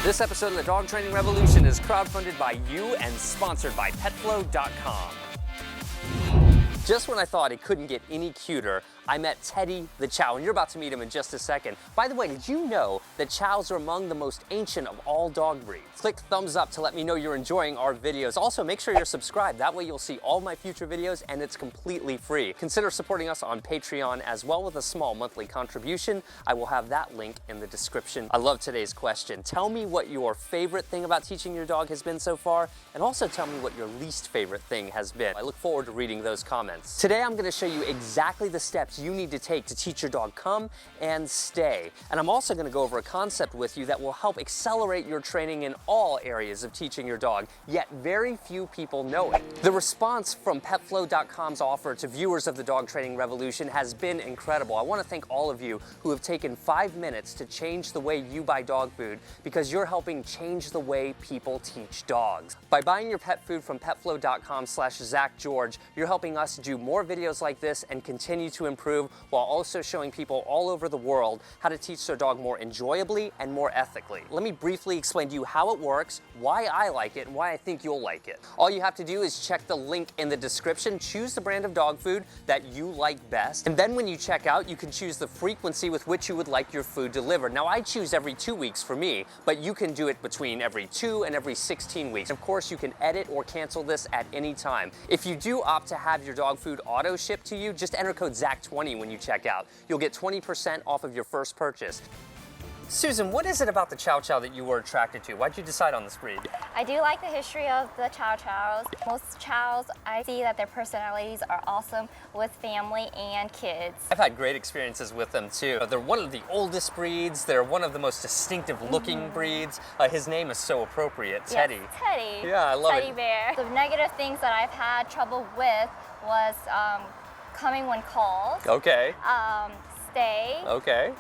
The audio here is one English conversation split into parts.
This episode of the Dog Training Revolution is crowdfunded by you and sponsored by petflow.com. Just when I thought it couldn't get any cuter, I met Teddy the Chow, and you're about to meet him in just a second. By the way, did you know that Chows are among the most ancient of all dog breeds? Click thumbs up to let me know you're enjoying our videos. Also, make sure you're subscribed. That way you'll see all my future videos, and it's completely free. Consider supporting us on Patreon as well with a small monthly contribution. I will have that link in the description. I love today's question. Tell me what your favorite thing about teaching your dog has been so far, and also tell me what your least favorite thing has been. I look forward to reading those comments. Today, I'm going to show you exactly the steps you need to take to teach your dog come and stay. And I'm also going to go over a concept with you that will help accelerate your training in all areas of teaching your dog, yet very few people know it. The response from petflow.com's offer to viewers of the Dog Training Revolution has been incredible. I want to thank all of you who have taken 5 minutes to change the way you buy dog food, because you're helping change the way people teach dogs. By buying your pet food from petflow.com/ZachGeorge, you're helping us do more videos like this and continue to improve, while also showing people all over the world how to teach their dog more enjoyably and more ethically. Let me briefly explain to you how it works, why I like it, and why I think you'll like it. All you have to do is check the link in the description, choose the brand of dog food that you like best, and then when you check out, you can choose the frequency with which you would like your food delivered. Now, I choose every 2 weeks for me, but you can do it between every 2 and every 16 weeks. Of course, you can edit or cancel this at any time. If you do opt to have your dog food auto shipped to you, just enter code ZACH20 when you check out. You'll get 20% off of your first purchase. Susan, what is it about the Chow Chow that you were attracted to? Why'd you decide on this breed? I do like the history of the Chow Chows. Most Chows, I see that their personalities are awesome with family and kids. I've had great experiences with them too. They're one of the oldest breeds. They're one of the most distinctive looking breeds. His name is so appropriate, Teddy. Yes, Teddy. Yeah, I love Teddy it. Bear. The negative things that I've had trouble with was coming when called. Okay. Stay. Okay.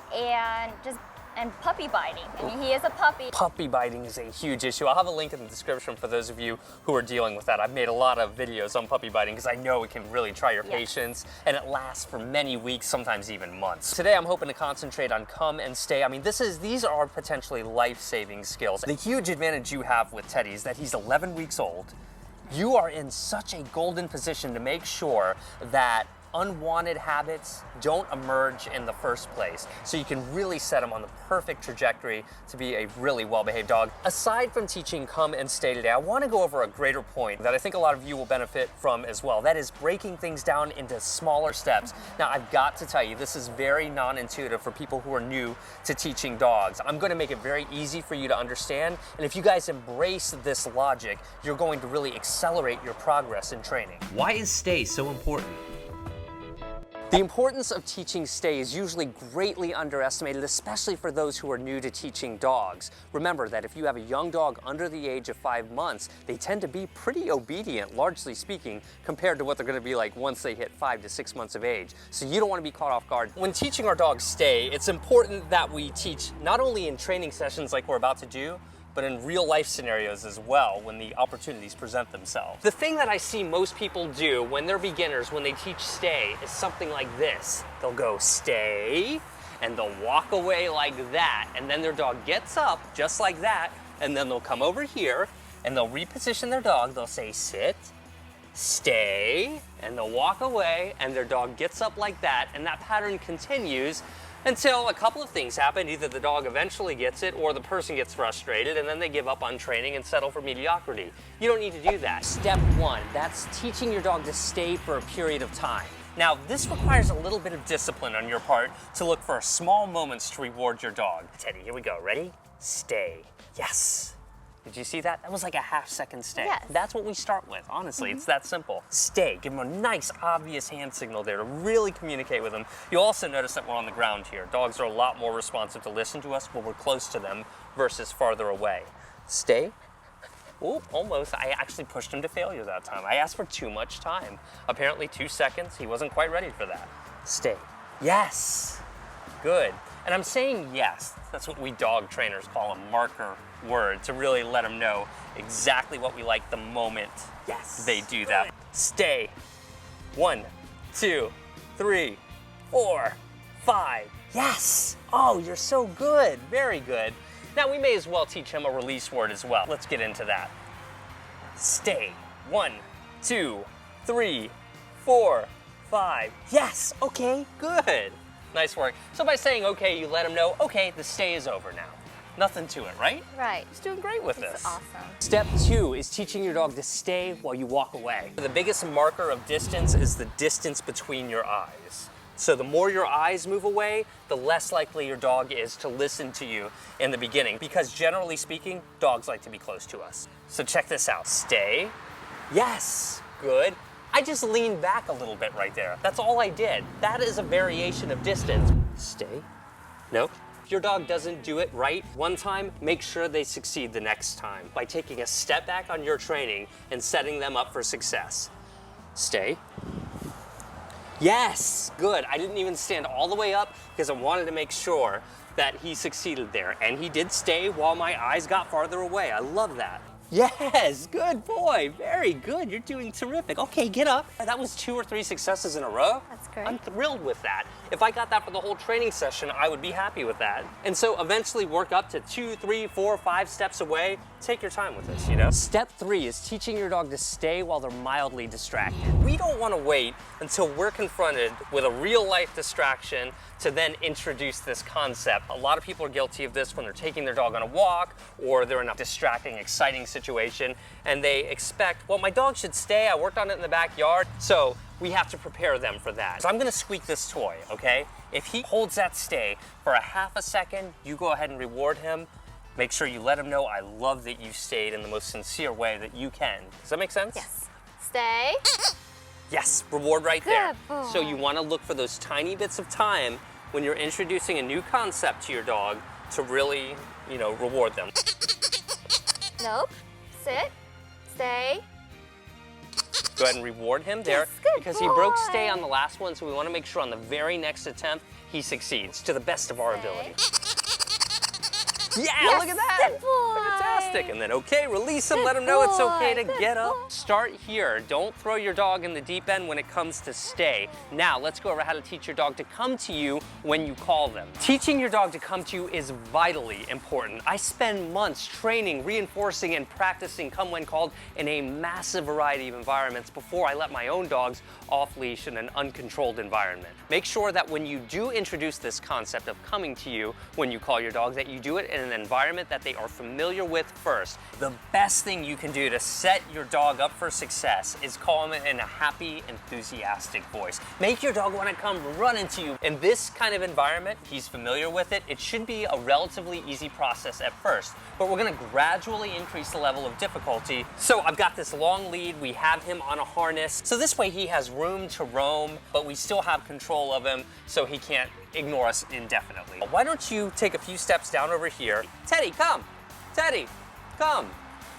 And puppy biting. I mean, he is a puppy. Puppy biting is a huge issue. I'll have a link in the description for those of you who are dealing with that. I've made a lot of videos on puppy biting because I know it can really try your patience, and it lasts for many weeks, sometimes even months. Today, I'm hoping to concentrate on come and stay. I mean, these are potentially life-saving skills. The huge advantage you have with Teddy is that he's 11 weeks old. You are in such a golden position to make sure that unwanted habits don't emerge in the first place, so you can really set them on the perfect trajectory to be a really well-behaved dog. Aside from teaching come and stay today, I want to go over a greater point that I think a lot of you will benefit from as well. That is breaking things down into smaller steps. Now, I've got to tell you, this is very non-intuitive for people who are new to teaching dogs. I'm going to make it very easy for you to understand, and if you guys embrace this logic, you're going to really accelerate your progress in training. Why is stay so important? The importance of teaching stay is usually greatly underestimated, especially for those who are new to teaching dogs. Remember that if you have a young dog under the age of 5 months, they tend to be pretty obedient, largely speaking, compared to what they're going to be like once they hit 5 to 6 months of age. So you don't want to be caught off guard. When teaching our dogs stay, it's important that we teach not only in training sessions like we're about to do, but in real life scenarios as well when the opportunities present themselves. The thing that I see most people do when they're beginners, when they teach stay, is something like this. They'll go stay, and they'll walk away like that, and then their dog gets up just like that, and then they'll come over here, and they'll reposition their dog. They'll say sit, stay, and they'll walk away, and their dog gets up like that, and that pattern continues until a couple of things happen. Either the dog eventually gets it, or the person gets frustrated, and then they give up on training and settle for mediocrity. You don't need to do that. Step 1, that's teaching your dog to stay for a period of time. Now, this requires a little bit of discipline on your part to look for small moments to reward your dog. Teddy, here we go. Ready? Stay. Yes. Did you see that? That was like a half-second stay. Yes. That's what we start with, honestly. It's that simple. Stay. Give them a nice, obvious hand signal there to really communicate with them. You'll also notice that we're on the ground here. Dogs are a lot more responsive to listen to us when we're close to them versus farther away. Stay. Oh, almost. I actually pushed him to failure that time. I asked for too much time. Apparently 2 seconds. He wasn't quite ready for that. Stay. Yes. Good. And I'm saying yes. That's what we dog trainers call a marker word, to really let them know exactly what we like the moment they do that. Stay. 1, 2, 3, 4, 5. Yes. Oh, you're so good. Very good. Now we may as well teach him a release word as well. Let's get into that. Stay. 1, 2, 3, 4, 5. Yes, okay, good. Nice work. So by saying okay, you let him know, okay, the stay is over now. Nothing to it, right? Right. He's doing great with It's this. awesome. Step 2 is teaching your dog to stay while you walk away. The biggest marker of distance is the distance between your eyes. So the more your eyes move away, the less likely your dog is to listen to you in the beginning, because generally speaking, dogs like to be close to us. So check this out. Stay. Yes, good. I just leaned back a little bit right there. That's all I did. That is a variation of distance. Stay. Nope. If your dog doesn't do it right one time, make sure they succeed the next time by taking a step back on your training and setting them up for success. Stay. Yes, good. I didn't even stand all the way up because I wanted to make sure that he succeeded there. And he did stay while my eyes got farther away. I love that. Yes, good boy. Very good. You're doing terrific. Okay, get up. That was 2 or 3 successes in a row. That's great. I'm thrilled with that. If I got that for the whole training session, I would be happy with that. And so eventually work up to 2, 3, 4, 5 steps away. Take your time with this, you know? Step 3 is teaching your dog to stay while they're mildly distracted. We don't want to wait until we're confronted with a real life distraction to then introduce this concept. A lot of people are guilty of this when they're taking their dog on a walk or they're in a distracting, exciting situation and they expect, well, my dog should stay. I worked on it in the backyard. So we have to prepare them for that. So I'm gonna squeak this toy, okay? If he holds that stay for a half a second, you go ahead and reward him. Make sure you let him know, I love that you stayed in the most sincere way that you can. Does that make sense? Yes. Stay. Yes, reward right there. Good boy. So you wanna look for those tiny bits of time when you're introducing a new concept to your dog to really, you know, reward them. Nope. Sit. Stay. Go ahead and reward him there, Yes, good because he broke boy. stay on the last one, so we want to make sure on the very next attempt he succeeds to the best of our Stay. ability. Yeah, Yes, look at that. good boy. Fantastic. And then, okay, release him, Good let him know it's okay boy, to good get up. boy. Start here. Don't throw your dog in the deep end when it comes to stay. Now, let's go over how to teach your dog to come to you when you call them. Teaching your dog to come to you is vitally important. I spend months training, reinforcing, and practicing come when called in a massive variety of environments before I let my own dogs off leash in an uncontrolled environment. Make sure that when you do introduce this concept of coming to you when you call your dog, that you do it in an environment that they are familiar with first. The best thing you can do to set your dog up for success is call him in a happy, enthusiastic voice. Make your dog want to come running to you. In this kind of environment, he's familiar with it. It should be a relatively easy process at first, but we're going to gradually increase the level of difficulty. So I've got this long lead. We have him on a harness. So this way he has room to roam, but we still have control of him so he can't ignore us indefinitely. Why don't you take a few steps down over here? Teddy, come. Teddy, come.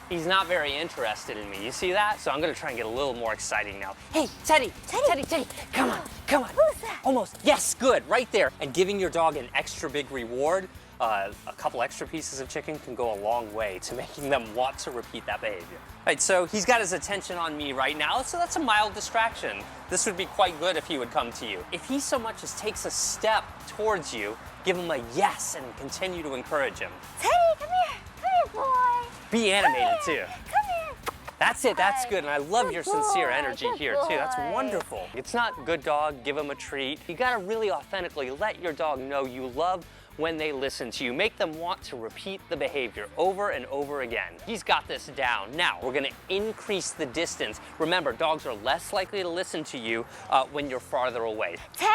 He's not very interested in me. You see that? So I'm gonna try and get a little more exciting now. Hey, Teddy, Teddy, come on, come on. Who's that? Almost, yes, good, right there. And giving your dog an extra big reward, a couple extra pieces of chicken can go a long way to making them want to repeat that behavior. All right, so he's got his attention on me right now, so that's a mild distraction. This would be quite good if he would come to you. If he so much as takes a step towards you, give him a yes and continue to encourage him. Teddy, come here. Come here, boy. Be animated too. Come here. That's it, that's good, and I love Good your sincere boy, energy good here too. That's boy. wonderful. It's not good dog, give him a treat. You gotta really authentically let your dog know you love when they listen to you. Make them want to repeat the behavior over and over again. He's got this down. Now, we're gonna increase the distance. Remember, dogs are less likely to listen to you when you're farther away. Teddy,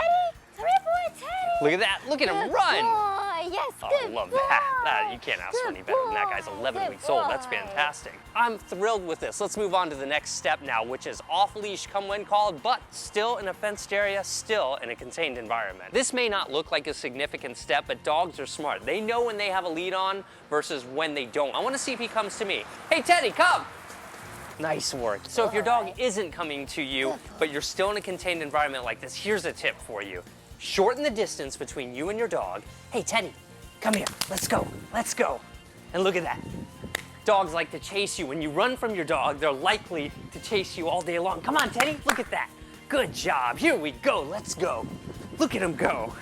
come here, boy, Teddy. Look at that, look at him Good run. Boy. Yes, Oh, good I love boy. that. You can't ask for any better than that. Guy's 11 Good weeks old. That's boy. fantastic. I'm thrilled with this. Let's move on to the next step now, which is off leash come when called, but still in a fenced area, still in a contained environment. This may not look like a significant step, but dogs are smart. They know when they have a lead on versus when they don't. I want to see if he comes to me. Hey, Teddy, come. Nice work. So if your dog isn't coming to you, but you're still in a contained environment like this, here's a tip for you. Shorten the distance between you and your dog. Hey, Teddy, come here. Let's go. Let's go. And look at that. Dogs like to chase you. When you run from your dog, they're likely to chase you all day long. Come on, Teddy. Look at that. Good job. Here we go. Let's go. Look at him go.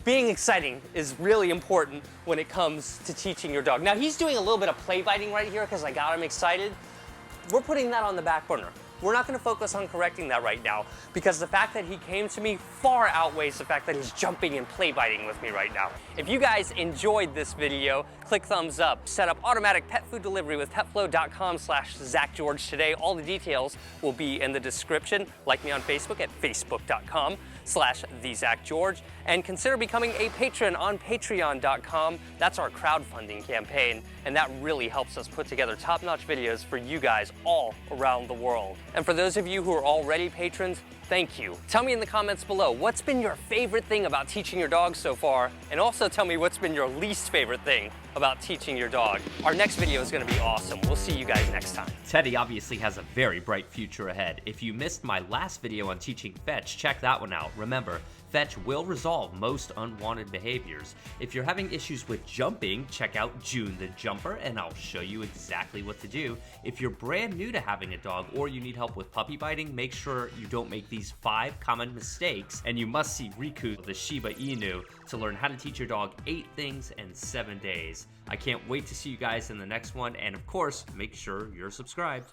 being exciting is really important when it comes to teaching your dog. Now he's doing a little bit of play biting right here because I got him excited. We're putting that on the back burner. We're not gonna focus on correcting that right now because the fact that he came to me far outweighs the fact that he's jumping and play biting with me right now. If you guys enjoyed this video, click thumbs up. Set up automatic pet food delivery with petflow.com/ZachGeorge today. All the details will be in the description. Like me on Facebook at facebook.com/TheZachGeorge and consider becoming a patron on patreon.com. That's our crowdfunding campaign, and that really helps us put together top-notch videos for you guys all around the world. And for those of you who are already patrons, thank you. Tell me in the comments below, what's been your favorite thing about teaching your dog so far? And also tell me what's been your least favorite thing about teaching your dog. Our next video is gonna be awesome. We'll see you guys next time. Teddy obviously has a very bright future ahead. If you missed my last video on teaching Fetch, check that one out. Remember, Fetch will resolve most unwanted behaviors. If you're having issues with jumping, check out June the Jumper and I'll show you exactly what to do. If you're brand new to having a dog or you need help with puppy biting, make sure you don't make these 5 common mistakes, and you must see Riku the Shiba Inu to learn how to teach your dog 8 things in 7 days. I can't wait to see you guys in the next one, and of course, make sure you're subscribed.